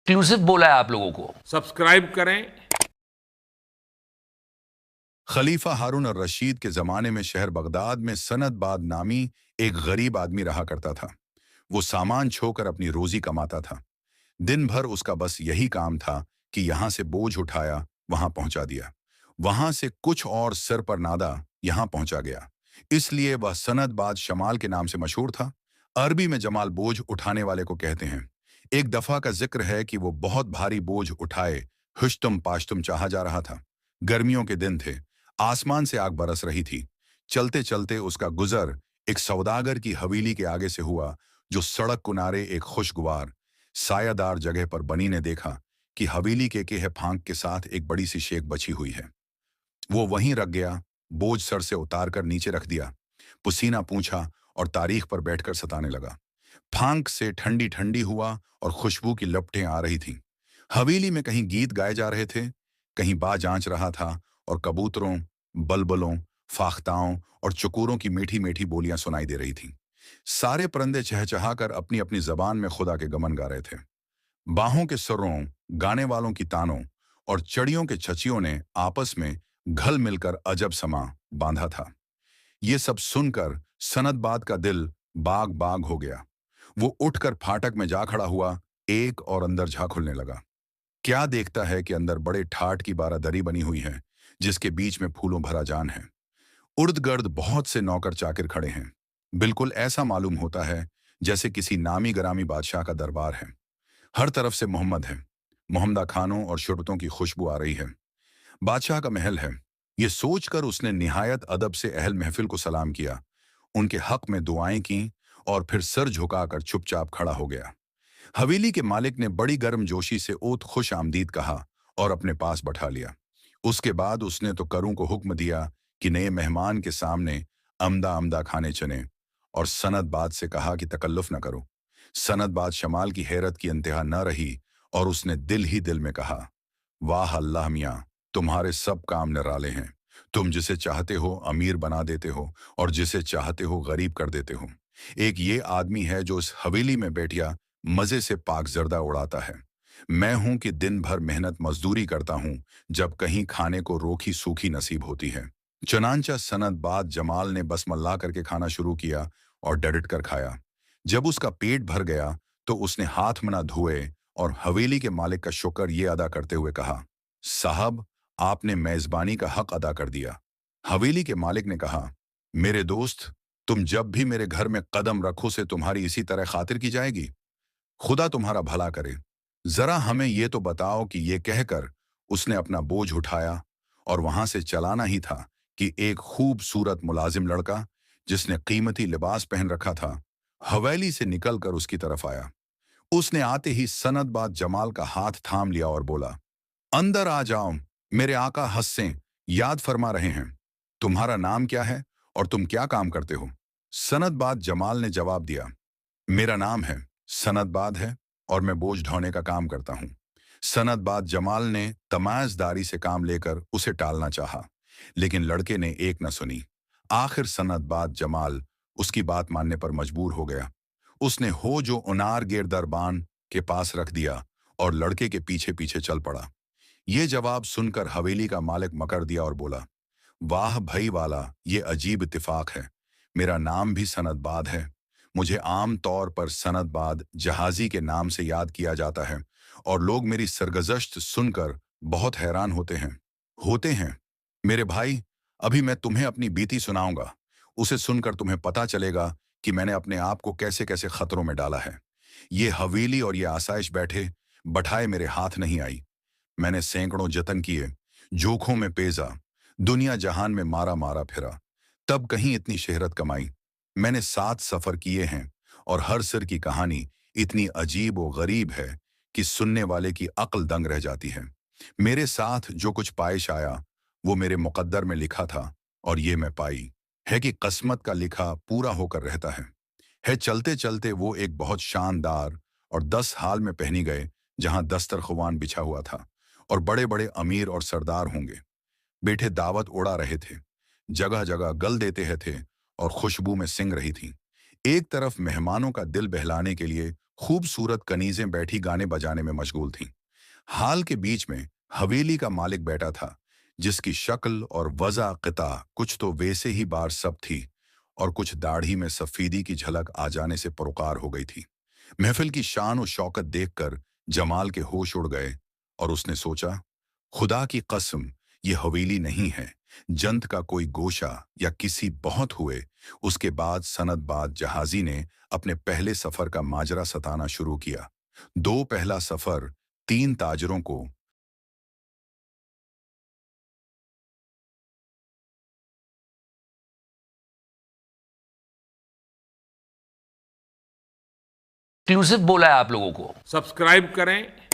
Exclusive बोला है आप लोगों को। सब्सक्राइब करें। खलीफा हारून और रशीद के ज़माने में शहर बगदाद में सनदबाद नामी एक गरीब आदमी रहा करता था। वो सामान छोकर अपनी रोजी कमाता था। दिन भर उसका बस यही काम था कि यहाँ से बोझ उठाया, वहां पहुंचा दिया, वहां से कुछ और सिर पर नादा यहाँ पहुंचा गया। इसलिए वह सनदबाद शमाल के नाम से मशहूर था। अरबी में जमाल बोझ उठाने वाले को कहते हैं। एक दफा का जिक्र है कि वो बहुत भारी बोझ उठाए हुश्तुम पाश्तुम चाहा जा रहा था। गर्मियों के दिन थे, आसमान से आग बरस रही थी। चलते चलते उसका गुजर एक सौदागर की हवेली के आगे से हुआ, जो सड़क किनारे एक खुशगवार सायादार जगह पर बनी ने देखा कि हवेली के केह फांक के साथ एक बड़ी सी शेख बची हुई है। वो वहीं रख गया, बोझ सर से उतार कर नीचे रख दिया, पसीना पूंछा और तारीख पर बैठकर सताने लगा। फांक से ठंडी ठंडी हुआ और खुशबू की लपटें आ रही थीं। हवेली में कहीं गीत गाए जा रहे थे, कहीं बाज आंच रहा था और कबूतरों, बलबलों, फाख्ताओं और चुकूरों की मीठी मीठी बोलियां सुनाई दे रही थीं। सारे परिंदे चहचहाकर अपनी अपनी जबान में खुदा के गमन गा रहे थे। बाहों के सुरों, गाने वालों की तानों और चड़ियों के छचियों ने आपस में घल मिलकर अजब समा बांधा था। ये सब सुनकर सनदबाद का दिल बाग बाग हो गया। वो उठकर फाटक में जा खड़ा हुआ, एक और अंदर झांक खुलने लगा। क्या देखता है कि अंदर बड़े ठाट की बारादरी बनी हुई है, जिसके बीच में फूलों भरा जान है। उर्द गर्द बहुत से नौकर चाकर खड़े हैं। बिल्कुल ऐसा मालूम होता है जैसे किसी नामी गरामी बादशाह का दरबार है। हर तरफ से मोहम्मद है, मोहम्मदा खानों और शुरबतों की खुशबू आ रही है। बादशाह का महल है। ये सोचकर उसने निहायत अदब से अहल महफिल को सलाम किया, उनके हक में दुआएं की और फिर सर झुकाकर चुपचाप खड़ा हो गया। हवेली के मालिक ने बड़ी गर्मजोशी से ओत खुश आमदीद कहा और अपने पास बैठा लिया। उसके बाद उसने तो करूं को हुक्म दिया कि नए मेहमान के सामने अमदा अमदा खाने चने, और सनदबाद से कहा कि तकल्लुफ न करो। सनदबाद शमाल की हैरत की इंतहा न रही और उसने दिल ही दिल में कहा, वाह अल्लाह मियाँ, तुम्हारे सब काम निराले हैं। तुम जिसे चाहते हो अमीर बना देते हो और जिसे चाहते हो गरीब कर देते हो। एक ये आदमी है जो इस हवेली में बैठिया मजे से पाकजर्दा उड़ाता है। मैं हूं कि दिन भर मेहनत मजदूरी करता हूं, जब कहीं खाने को रोखी सूखी नसीब होती है। चनांचा सनदबाद जमाल ने बसमल्ला करके खाना शुरू किया और डडट कर खाया। जब उसका पेट भर गया तो उसने हाथ मना धोए और हवेली के मालिक का शुक्र ये अदा करते हुए कहा, साहब, आपने मेजबानी का हक अदा कर दिया। हवेली के मालिक ने कहा, मेरे दोस्त, तुम जब भी मेरे घर में कदम रखो से तुम्हारी इसी तरह खातिर की जाएगी। खुदा तुम्हारा भला करे। जरा हमें ये तो बताओ कि ये कहकर उसने अपना बोझ उठाया और वहां से चलाना ही था कि एक खूबसूरत मुलाजिम लड़का, जिसने कीमती लिबास पहन रखा था, हवेली से निकलकर उसकी तरफ आया। उसने आते ही सनदबाद जमाल का हाथ थाम लिया और बोला, अंदर आ जाओ, मेरे आका हस्सें याद फरमा रहे हैं। तुम्हारा नाम क्या है और तुम क्या काम करते हो? सनदबाद जमाल ने जवाब दिया, मेरा नाम है सनदबाद है और मैं बोझ ढोने का काम करता हूं। सनदबाद जमाल ने तमाज़दारी से काम लेकर उसे टालना चाहा, लेकिन लड़के ने एक न सुनी। आखिर सनदबाद जमाल उसकी बात मानने पर मजबूर हो गया। उसने हो जो उनार गेरदरबान के पास रख दिया और लड़के के पीछे पीछे चल पड़ा। ये जवाब सुनकर हवेली का मालिक मकर दिया और बोला, वाह भई वाला, ये अजीब इत्तिफाक है। मेरा नाम भी सनदबाद है। मुझे आम तौर पर सनदबाद जहाजी के नाम से याद किया जाता है और लोग मेरी सरगज़श्त सुनकर बहुत हैरान होते हैं। मेरे भाई, अभी मैं तुम्हें अपनी बीती सुनाऊंगा। उसे सुनकर तुम्हें पता चलेगा कि मैंने अपने आप को कैसे कैसे खतरों में डाला है। ये हवेली और ये आसाइश बैठे बैठाए मेरे हाथ नहीं आई। मैंने सैकड़ों जतन किए, जोखों में पेजा, दुनिया जहान में मारा मारा फिरा, तब कहीं इतनी शहरत कमाई। मैंने 7 सफर किए हैं और हर सिर की कहानी इतनी अजीब और गरीब है कि सुनने वाले की अक्ल दंग रह जाती है। मेरे साथ जो कुछ पाइश आया वो मेरे मुकद्दर में लिखा था, और ये मैं पाई है कि किस्मत का लिखा पूरा होकर रहता है। चलते चलते वो एक बहुत शानदार और 10 हाल में पहनी गए, जहां दस्तरख्वान बिछा हुआ था और बड़े बड़े अमीर और सरदार होंगे बेटे दावत उड़ा रहे थे, जगह जगह गल देते हैं थे और खुशबू में सिंग रही थी। एक तरफ मेहमानों का दिल बहलाने के लिए खूबसूरत कनीजें बैठी गाने बजाने में मशगूल थीं। हाल के बीच में हवेली का मालिक बैठा था, जिसकी शक्ल और वज़ा क़िता कुछ तो वैसे ही बार सब थी और कुछ दाढ़ी में सफ़ेदी की झलक आ जाने से पुरकार हो गई थी। महफिल की शान और शौकत देखकर जमाल के होश उड़ गए और उसने सोचा, खुदा की कसम, ये हवेली नहीं है, जंत का कोई गोशा या किसी बहुत हुए। उसके बाद सनद बाद जहाजी ने अपने पहले सफर का माजरा सताना शुरू किया। दो पहला सफर 3 ताजरों को एक्सक्लूसिव बोला है आप लोगों को। सब्सक्राइब करें